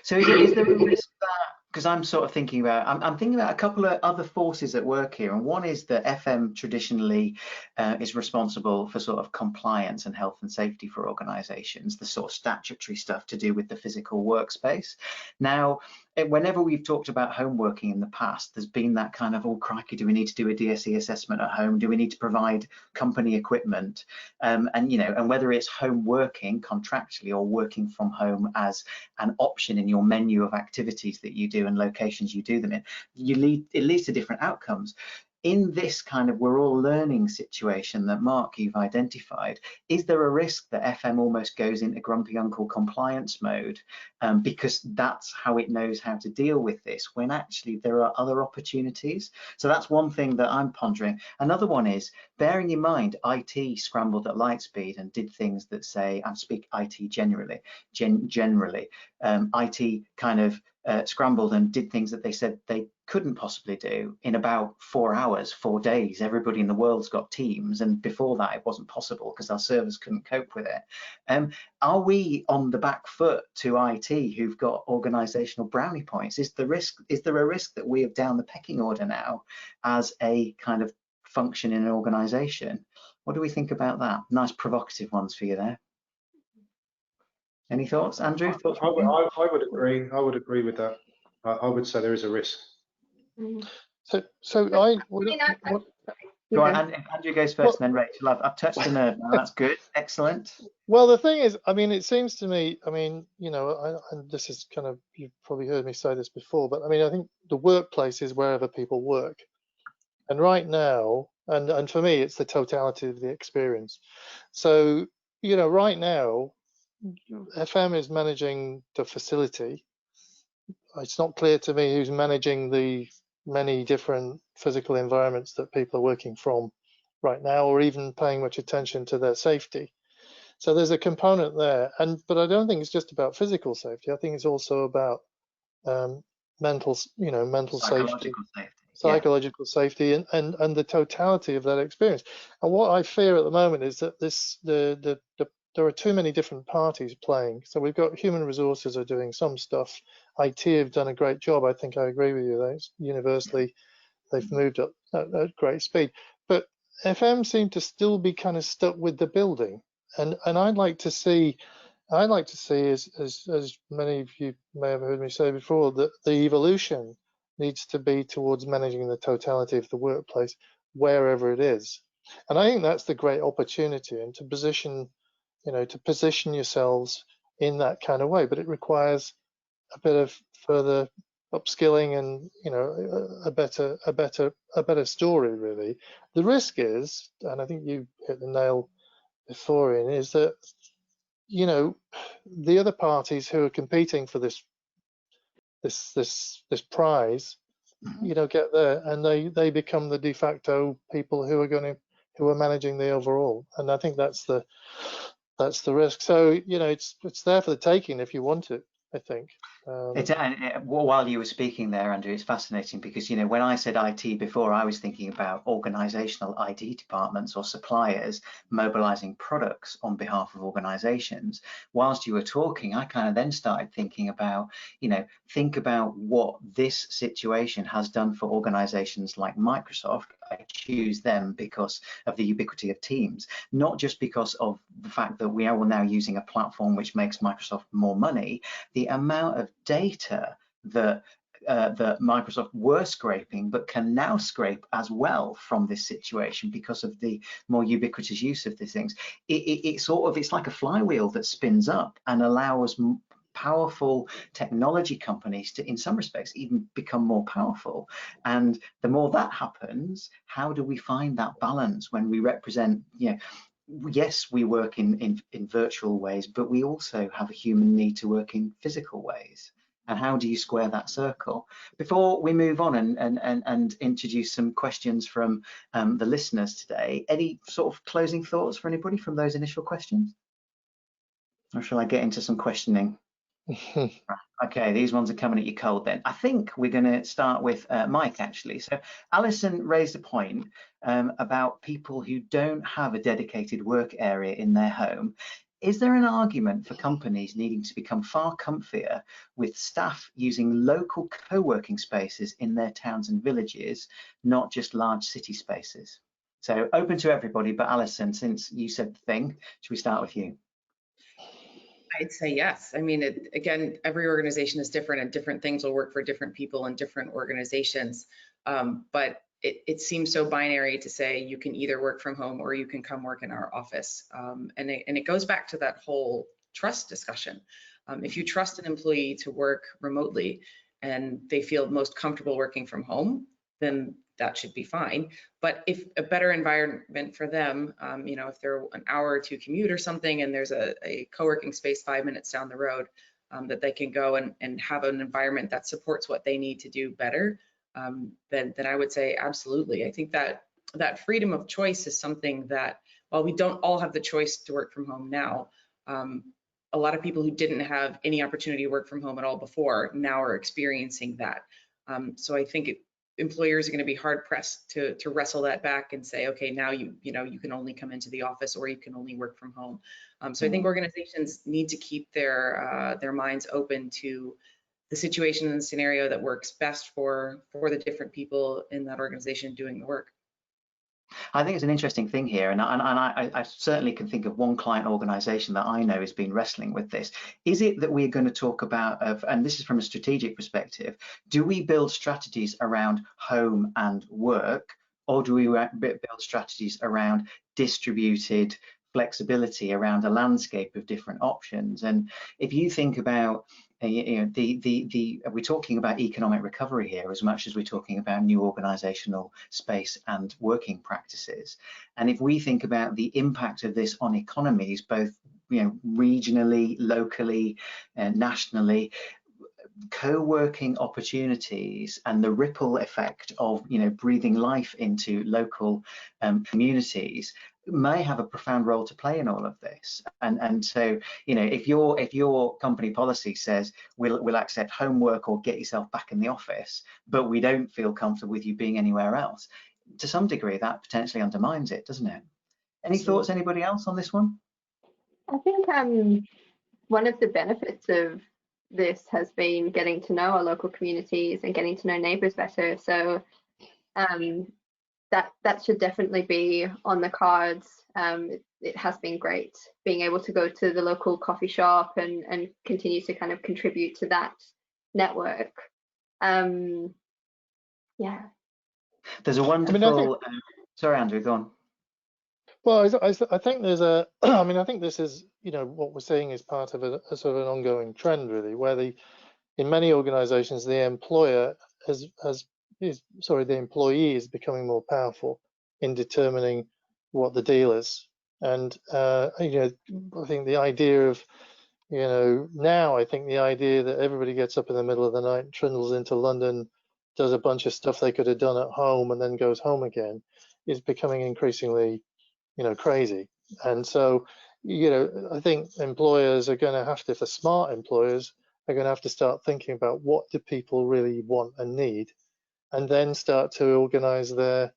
A: So is there a risk that, because I'm sort of thinking about, I'm thinking about a couple of other forces at work here, and one is that FM traditionally is responsible for sort of compliance and health and safety for organisations, the sort of statutory stuff to do with the physical workspace. Now, whenever we've talked about home working in the past, there's been that kind of, oh crikey, do we need to do a DSE assessment at home? Do we need to provide company equipment? And you know, and whether it's home working contractually or working from home as an option in your menu of activities that you do and locations you do them in, it leads to different outcomes. In this kind of we're all learning situation that Mark, you've identified, is there a risk that FM almost goes into grumpy uncle compliance mode because that's how it knows how to deal with this, when actually there are other opportunities? So that's one thing that I'm pondering. Another one is, bearing in mind IT scrambled at light speed and did things that say, I speak IT generally, IT kind of scrambled and did things that they said they couldn't possibly do in about 4 hours, 4 days. Everybody in the world's got Teams, and before that it wasn't possible because our servers couldn't cope with it. Are we on the back foot to IT, who've got organizational brownie points? Is there a risk that we are down the pecking order now as a kind of function in an organization? What do we think about that? Nice provocative ones for you there. Any thoughts, Andrew? Thoughts?
E: I would agree. I would agree with that. I would say there is a risk.
B: So
A: Go on, Andrew goes first, and then Rachel. I've touched a nerve now. That's good. Excellent.
B: Well, the thing is, I mean, it seems to me, I mean, you know, and this is kind of, you've probably heard me say this before, but I mean, I think the workplace is wherever people work. And right now, and for me, it's the totality of the experience. So, you know, right now, FM is managing the facility. It's not clear to me who's managing the many different physical environments that people are working from right now, or even paying much attention to their safety. So there's a component there, but I don't think it's just about physical safety. I think it's also about mental safety, psychological safety, and the totality of that experience. And what I fear at the moment is that there are too many different parties playing. So we've got human resources are doing some stuff. IT have done a great job. I think I agree with you. Universally, they've moved up at great speed. But FM seem to still be kind of stuck with the building. And I'd like to see, as many of you may have heard me say before, that the evolution needs to be towards managing the totality of the workplace wherever it is. And I think that's the great opportunity, and to position yourselves in that kind of way. But it requires a bit of further upskilling and, you know, a better story, really. The risk is, and I think you hit the nail before, Ian, is that, you know, the other parties who are competing for this prize, you know, get there, and they become the de facto people who are managing the overall. And I think that's the risk. So, you know, it's there for the taking if you want it, I think.
A: While you were speaking there, Andrew, it's fascinating because, you know, when I said IT before, I was thinking about organizational IT departments or suppliers mobilizing products on behalf of organizations. Whilst you were talking, I kind of then started thinking about, you know, think about what this situation has done for organizations like Microsoft. I choose them because of the ubiquity of Teams, not just because of the fact that we are now using a platform which makes Microsoft more money. The amount of data that Microsoft were scraping but can now scrape as well from this situation because of the more ubiquitous use of these things. It's like a flywheel that spins up and allows powerful technology companies to, in some respects, even become more powerful. And the more that happens, how do we find that balance when we represent, you know, yes, we work in virtual ways, but we also have a human need to work in physical ways. And how do you square that circle? Before we move on and introduce some questions from the listeners today, any sort of closing thoughts for anybody from those initial questions? Or shall I get into some questioning? Okay, these ones are coming at you cold then. I think we're going to start with Mike, actually. So Allison raised a point about people who don't have a dedicated work area in their home. Is there an argument for companies needing to become far comfier with staff using local co-working spaces in their towns and villages, not just large city spaces? So open to everybody, but Allison, since you said the thing, should we start with you?
D: I'd say yes. I mean, again, every organization is different and different things will work for different people in different organizations. But it seems so binary to say you can either work from home or you can come work in our office. And it goes back to that whole trust discussion. If you trust an employee to work remotely and they feel most comfortable working from home, then that should be fine. But if a better environment for them, you know, if they're an hour or two commute or something and there's a co-working space 5 minutes down the road that they can go and have an environment that supports what they need to do better, then I would say absolutely. I think that freedom of choice is something that, while we don't all have the choice to work from home now, a lot of people who didn't have any opportunity to work from home at all before now are experiencing that. So I think employers are going to be hard pressed to wrestle that back and say, okay, now you can only come into the office or you can only work from home. So I think organizations need to keep their minds open to the situation and the scenario that works best for the different people in that organization doing the work.
A: I think it's an interesting thing here, and I certainly can think of one client organization that I know has been wrestling with this. Is it that we're going to talk about, and this is from a strategic perspective, do we build strategies around home and work, or do we build strategies around distributed flexibility around a landscape of different options? And if you think about, we're talking about economic recovery here as much as we're talking about new organizational space and working practices. And if we think about the impact of this on economies, both regionally, locally, nationally, co-working opportunities and the ripple effect of breathing life into local communities may have a profound role to play in all of this. And so if your company policy says we'll accept homework or get yourself back in the office, but we don't feel comfortable with you being anywhere else, to some degree that potentially undermines it, doesn't it? Any thoughts, anybody else on this one?
C: I think one of the benefits of this has been getting to know our local communities and getting to know neighbours better. So that should definitely be on the cards. It has been great being able to go to the local coffee shop and continue to kind of contribute to that network. Yeah.
A: There's a wonderful. Sorry, Andrew, go on.
B: Well, I think there's a. I mean, I think this is what we're seeing is part of a sort of an ongoing trend, really, where in many organisations the employer the employee is becoming more powerful in determining what the deal is. And I think the idea of now I think the idea that everybody gets up in the middle of the night, trundles into London, does a bunch of stuff they could have done at home and then goes home again is becoming increasingly crazy. And so I think employers are going to have to, if they're smart employers, are going to have to start thinking about what do people really want and need, and then start to organize their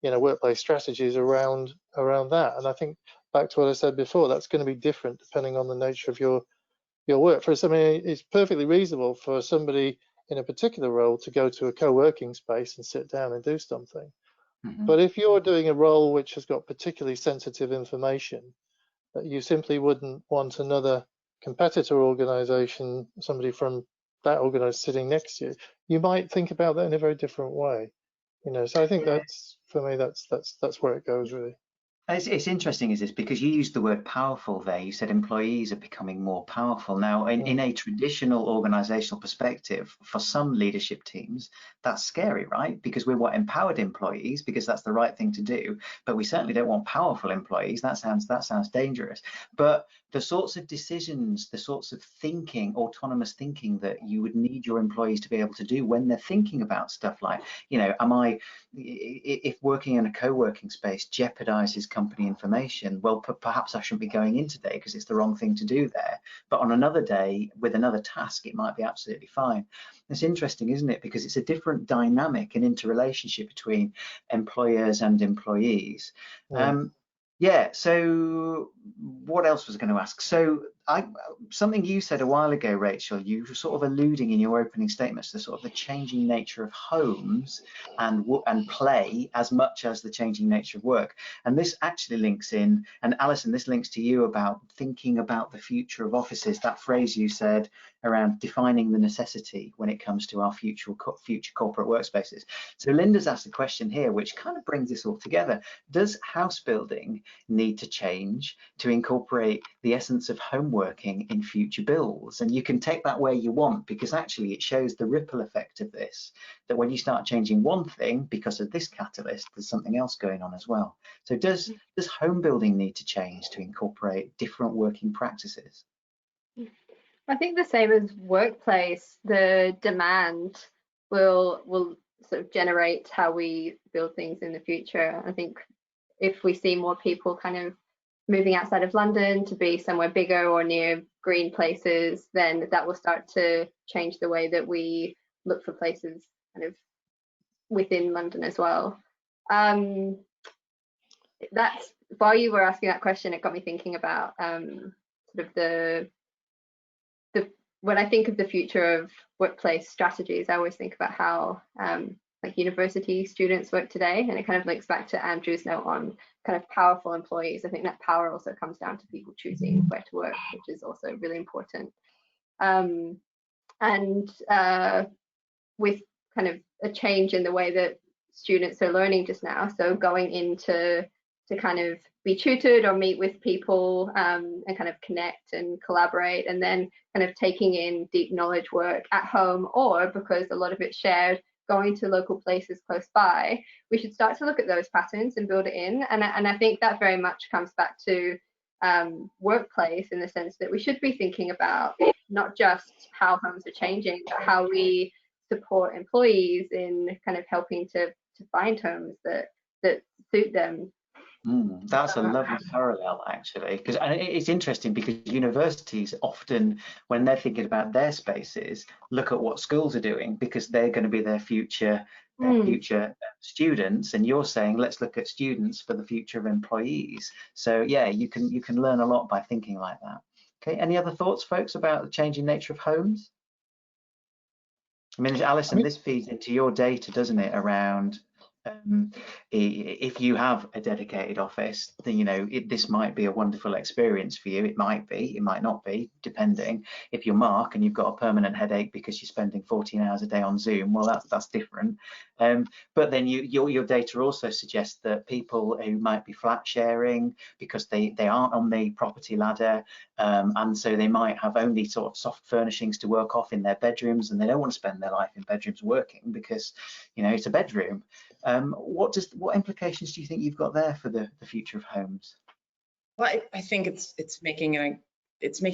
B: workplace strategies around that. And I think back to what I said before, that's going to be different depending on the nature of your work. For us, I mean, it's perfectly reasonable for somebody in a particular role to go to a co-working space and sit down and do something. But if you're doing a role which has got particularly sensitive information that you simply wouldn't want another competitor organization, somebody from that organization sitting next to you, you might think about that in a very different way. So I think that's, for me, that's where it goes, really.
A: It's interesting, is this, because you used the word powerful there. You said employees are becoming more powerful. Now, in a traditional organizational perspective, for some leadership teams, that's scary, right? Because we want empowered employees because that's the right thing to do, but we certainly don't want powerful employees. That sounds dangerous. But the sorts of decisions, the sorts of thinking, autonomous thinking that you would need your employees to be able to do when they're thinking about stuff like, if working in a co-working space jeopardizes company information, well, perhaps I shouldn't be going in today because it's the wrong thing to do there. But on another day with another task, it might be absolutely fine. It's interesting, isn't it? Because it's a different dynamic and interrelationship between employers and employees. Yeah, so what else was I going to ask? So something you said a while ago, Rachel, you were sort of alluding in your opening statements to sort of the changing nature of homes and play as much as the changing nature of work. And this actually links in, and Allison, this links to you about thinking about the future of offices, that phrase you said around defining the necessity when it comes to our future corporate workspaces. So Linda's asked a question here, which kind of brings this all together. Does house building need to change to incorporate the essence of home working in future builds? And you can take that where you want, because actually it shows the ripple effect of this, that when you start changing one thing because of this catalyst, there's something else going on as well. So does home building need to change to incorporate different working practices?
C: I think the same as workplace, the demand will sort of generate how we build things in the future. I think if we see more people kind of moving outside of London to be somewhere bigger or near green places, then that will start to change the way that we look for places kind of within London as well. That's, while you were asking that question, it got me thinking about sort of the when I think of the future of workplace strategies, I always think about how like university students work today, and it kind of links back to Andrew's note on kind of powerful employees. I think that power also comes down to people choosing where to work, which is also really important. With kind of a change in the way that students are learning just now, so going into to kind of be tutored or meet with people and kind of connect and collaborate, and then kind of taking in deep knowledge work at home, or because a lot of it's shared, going to local places close by, we should start to look at those patterns and build it in. And I think that very much comes back to workplace, in the sense that we should be thinking about not just how homes are changing, but how we support employees in kind of helping to find homes that suit them.
A: That's a lovely parallel, actually, because it's interesting because universities often, when they're thinking about their spaces, look at what schools are doing, because they're going to be their future students, and you're saying let's look at students for the future of employees. So yeah, you can learn a lot by thinking like that. Okay, any other thoughts, folks, about the changing nature of homes? I mean, Alison, this feeds into your data, doesn't it, around if you have a dedicated office, then, you know, this might be a wonderful experience for you. It might be, it might not be, depending. If you're Mark and you've got a permanent headache because you're spending 14 hours a day on Zoom, well, that's different. But then your data also suggests that people who might be flat sharing because they aren't on the property ladder, and so they might have only sort of soft furnishings to work off in their bedrooms, and they don't want to spend their life in bedrooms working because, you know, it's a bedroom. What implications do you think you've got there for the future of homes?
D: Well, I think it's making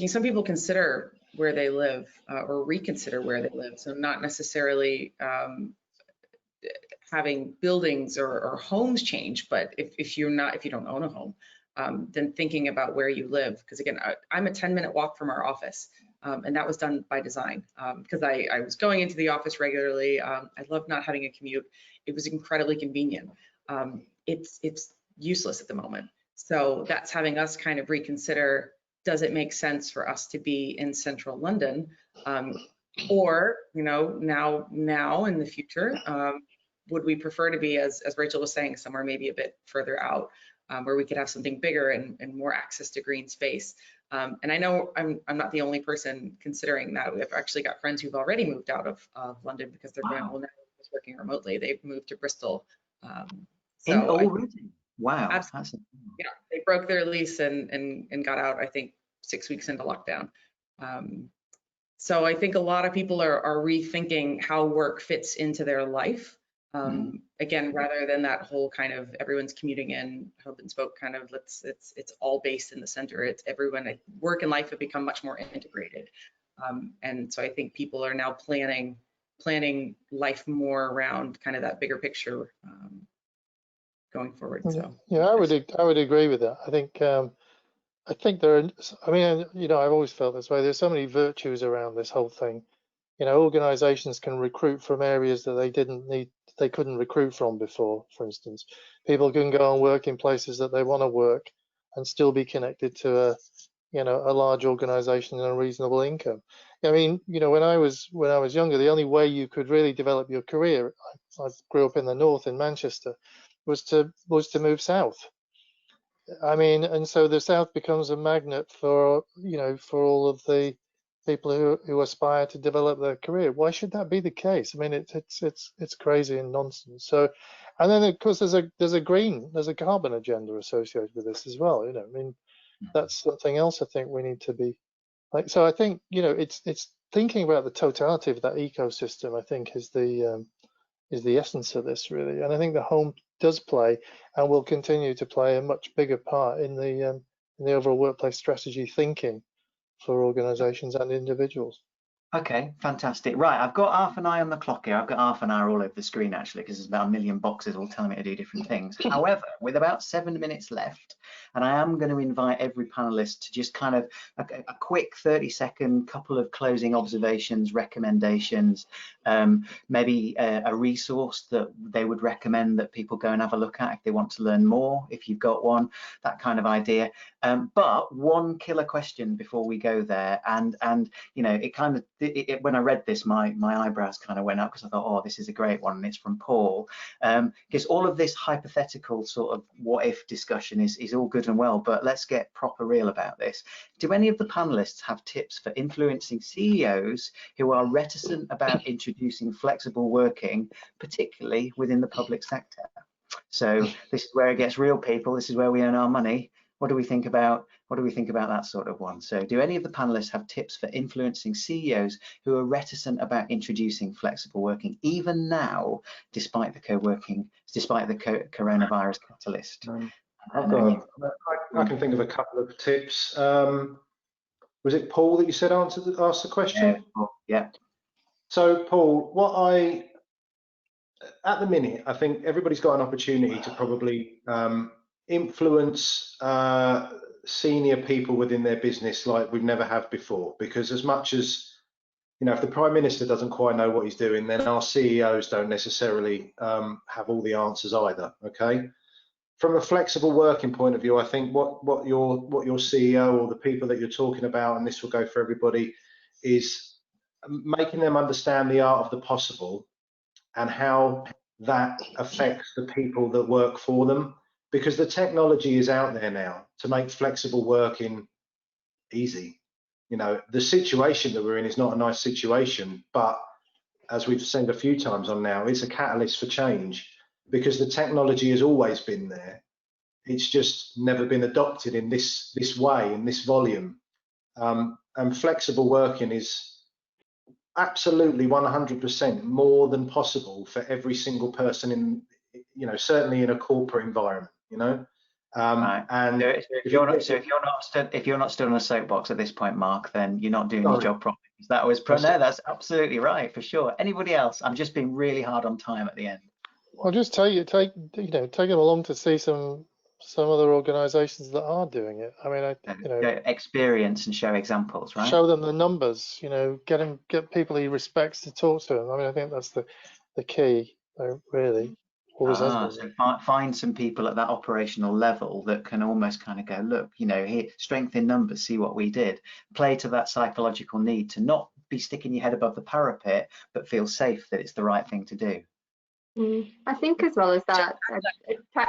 D: some people consider where they live or reconsider where they live. So not necessarily having buildings or homes change, but if you don't own a home, then thinking about where you live. Because again, I'm a 10-minute walk from our office, and that was done by design, because I was going into the office regularly. I love not having a commute. It was incredibly convenient. It's useless at the moment. So that's having us kind of reconsider, does it make sense for us to be in central London? Or, you know, now in the future, would we prefer to be, as Rachel was saying, somewhere maybe a bit further out, where we could have something bigger and more access to green space? And I know I'm not the only person considering that. We've actually got friends who've already moved out of London because they're going, well, now they're just working remotely. They've moved to Bristol.
A: Already? Wow.
D: Absolutely. Yeah, they broke their lease and got out, I think, 6 weeks into lockdown. So I think a lot of people are rethinking how work fits into their life. Again, rather than that whole kind of everyone's commuting in, hub and spoke kind of, it's all based in the center. It's everyone, work and life have become much more integrated. And so I think people are now planning life more around kind of that bigger picture going forward. So
B: yeah, I would agree with that. I think there are, I mean, you know, I've always felt this way. There's so many virtues around this whole thing. You know, organizations can recruit from areas that they couldn't recruit from before. For instance, people can go and work in places that they want to work and still be connected to a large organization and a reasonable income. I mean, you know, when I was younger, the only way you could really develop your career, I grew up in the north in Manchester, was to move south. I mean, and so the South becomes a magnet for, you know, for all of the people who aspire to develop their career. Why should that be the case? I mean, it's crazy and nonsense. So, and then of course there's a carbon agenda associated with this as well. You know, I mean, that's something else I think we need to be like. So I think, you know, it's thinking about the totality of that ecosystem, I think, is the essence of this, really. And I think the home does play and will continue to play a much bigger part in the overall workplace strategy thinking for organizations and individuals.
A: Okay, fantastic. Right, I've got half an eye on the clock here. I've got half an hour all over the screen actually, because there's about a million boxes all telling me to do different things. However, with about 7 minutes left, and I am going to invite every panelist to just kind of a quick 30-second couple of closing observations, recommendations, maybe a resource that they would recommend that people go and have a look at if they want to learn more, if you've got one, that kind of idea. But one killer question before we go there, and you know, it kind of, when I read this, my eyebrows kind of went up, because I thought, oh, this is a great one, and it's from Paul. Because all of this hypothetical sort of what if discussion is all good and well, but let's get proper real about this. Do any of the panelists have tips for influencing CEOs who are reticent about introducing flexible working, particularly within the public sector? So this is where it gets real, people. This is where we earn our money. What do we think about that sort of one? So do any of the panelists have tips for influencing CEOs who are reticent about introducing flexible working, even now, despite the coronavirus catalyst?
E: I can think of a couple of tips. Was it Paul that you said asked the question?
A: Yeah. So
E: Paul, at the minute, I think everybody's got an opportunity to probably influence senior people within their business like we've never have before, because as much as, you know, if the Prime Minister doesn't quite know what he's doing, then our CEOs don't necessarily have all the answers either. Okay, from a flexible working point of view, I think what your CEO or the people that you're talking about, and this will go for everybody, is making them understand the art of the possible and how that affects the people that work for them, because the technology is out there now to make flexible working easy. You know, the situation that we're in is not a nice situation, but as we've said a few times on now, it's a catalyst for change, because the technology has always been there. It's just never been adopted in this way, in this volume. And flexible working is absolutely 100% more than possible for every single person in, you know, certainly in a corporate environment, you know.
A: Right. And if you're not stood on a soapbox at this point, Mark, then you're not doing your job properly. That was that's absolutely right, for sure. Anybody else? I'm just being really hard on time at the end.
B: I'll just tell you, take them along to see some other organisations that are doing it. I mean,
A: experience and show examples, right?
B: Show them the numbers. You know, get people he respects to talk to them. I mean, I think that's the key, really.
A: So find some people at that operational level that can almost kind of go, look, you know, here, strength in numbers, see what we did. Play to that psychological need to not be sticking your head above the parapet, but feel safe that it's the right thing to do.
C: I think as well as that,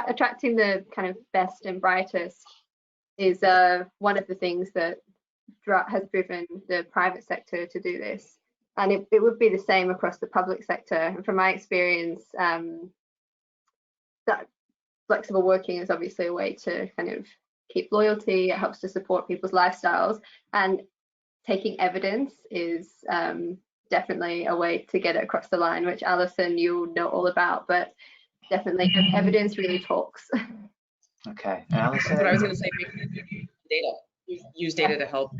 C: attracting the kind of best and brightest is one of the things that has driven the private sector to do this. And it would be the same across the public sector. And from my experience, that flexible working is obviously a way to kind of keep loyalty. It helps to support people's lifestyles, and taking evidence is definitely a way to get it across the line, which Allison, you know all about, but definitely evidence really talks.
A: Okay, Allison.
D: That's what I was going to say. Data. Use data to help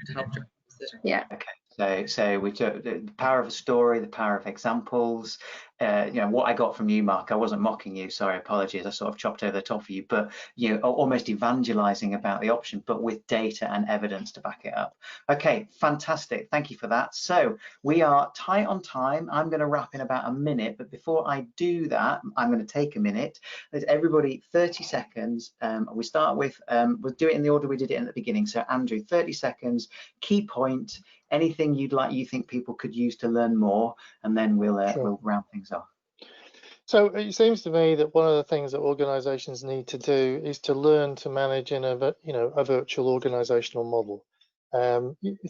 D: decisions.
C: Yeah.
A: Okay. So we took the power of a story, the power of examples. You know, what I got from you, Mark, I wasn't mocking you, sorry, apologies, I sort of chopped over the top of you, but you know, almost evangelizing about the option, but with data and evidence to back it up. Okay, fantastic, thank you for that. So we are tight on time. I'm going to wrap in about a minute, but before I do that, I'm going to take a minute. There's everybody 30 seconds. We start with, we'll do it in the order we did it in the beginning. So Andrew, 30 seconds, key point, anything you think people could use to learn more, and then we'll round things off.
B: So it seems to me that one of the things that organisations need to do is to learn to manage in a virtual organisational model.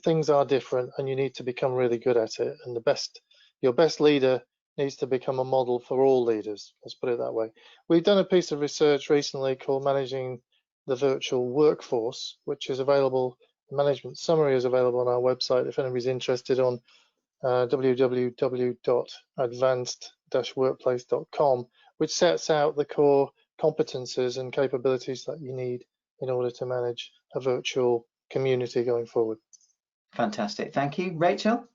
B: Things are different, and you need to become really good at it. And your best leader needs to become a model for all leaders. Let's put it that way. We've done a piece of research recently called Managing the Virtual Workforce, which is available. The management summary is available on our website if anybody's interested, on www.advanced-workplace.com, which sets out the core competences and capabilities that you need in order to manage a virtual community going forward.
A: Fantastic, thank you. Rachel?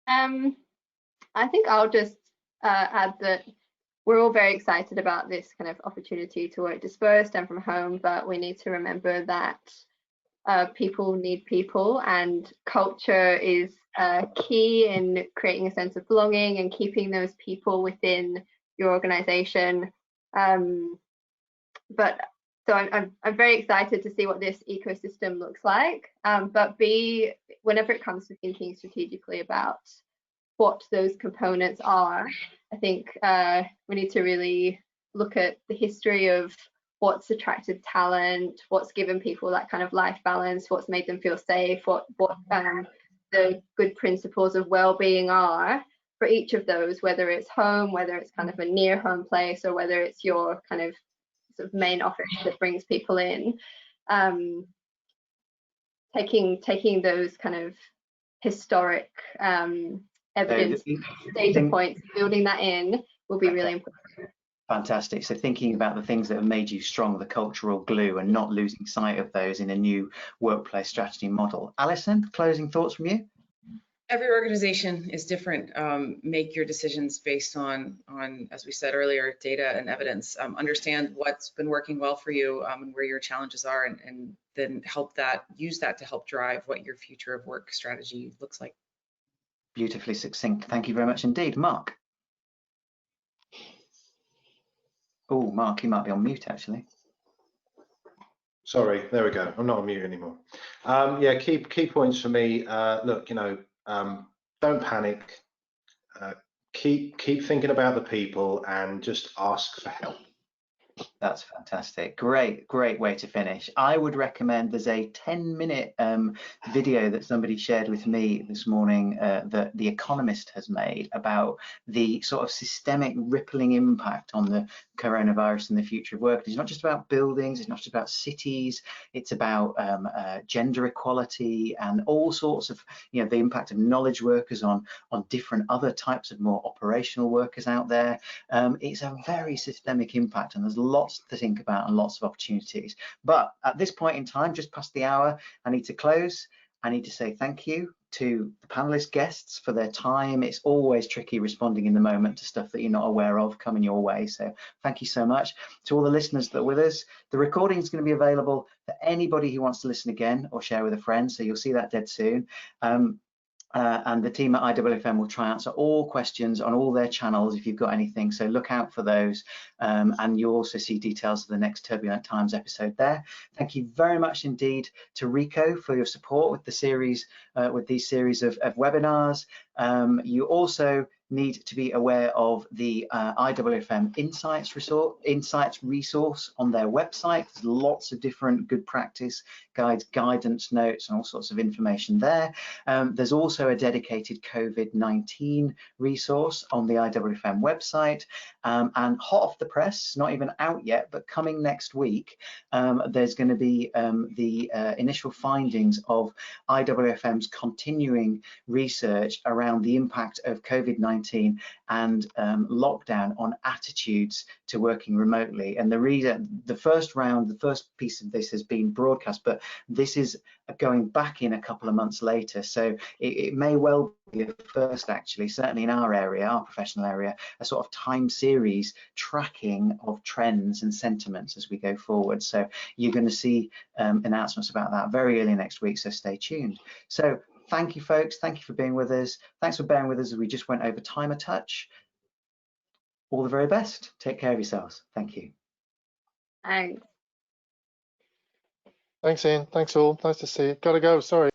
C: I think I'll just add that we're all very excited about this kind of opportunity to work dispersed and from home, but we need to remember that people need people, and culture is key in creating a sense of belonging and keeping those people within your organization. But so I'm very excited to see what this ecosystem looks like. But whenever it comes to thinking strategically about what those components are, I think we need to really look at the history of what's attracted talent, what's given people that kind of life balance, what's made them feel safe, what the good principles of well-being are for each of those, whether it's home, whether it's kind of a near home place, or whether it's your kind of sort of main office that brings people in. Taking those kind of historic evidence data points, building that in will be really important.
A: Fantastic. So thinking about the things that have made you strong, the cultural glue, and not losing sight of those in a new workplace strategy model. Alison, closing thoughts from you?
D: Every organization is different. Make your decisions based on, as we said earlier, data and evidence. Understand what's been working well for you and where your challenges are, and then use that to help drive what your future of work strategy looks like.
A: Beautifully succinct. Thank you very much indeed. Mark? Oh, Mark, you might be on mute actually.
E: Sorry, there we go. I'm not on mute anymore. Yeah, key points for me. Look, don't panic. Keep thinking about the people and just ask for help.
A: That's fantastic. Great way to finish. I would recommend, there's a 10-minute video that somebody shared with me this morning that The Economist has made about the sort of systemic rippling impact on the coronavirus and the future of work. It's not just about buildings, it's not just about cities, it's about gender equality and all sorts of, the impact of knowledge workers on different other types of more operational workers out there. It's a very systemic impact, and there's lots to think about and lots of opportunities. But at this point in time, just past the hour, I need to close. I need to say thank you to the panelist guests for their time. It's always tricky responding in the moment to stuff that you're not aware of coming your way. So thank you so much. To all the listeners that are with us, the recording is going to be available for anybody who wants to listen again or share with a friend. So you'll see that dead soon. And the team at IWFM will try and answer all questions on all their channels if you've got anything, so look out for those, and you'll also see details of the next Turbulent Times episode there. Thank you very much indeed to Rico for your support with the series, with these series of webinars. You also need to be aware of the IWFM Insights resource on their website. There's lots of different good practice guides, guidance notes, and all sorts of information there. There's also a dedicated COVID-19 resource on the IWFM website. And hot off the press, not even out yet, but coming next week, there's going to be the initial findings of IWFM's continuing research around the impact of COVID-19 and lockdown on attitudes to working remotely. And the first piece of this has been broadcast, but this is going back in a couple of months later. So it may well be a first, actually, certainly in our area, our professional area, a sort of time series tracking of trends and sentiments as we go forward. So you're going to see announcements about that very early next week, so stay tuned. So thank you, folks. Thank you for being with us. Thanks for bearing with us as we just went over time a touch. All the very best. Take care of yourselves. Thank you.
C: Thanks.
B: Thanks, Ian. Thanks all. Nice to see you. Gotta go. Sorry.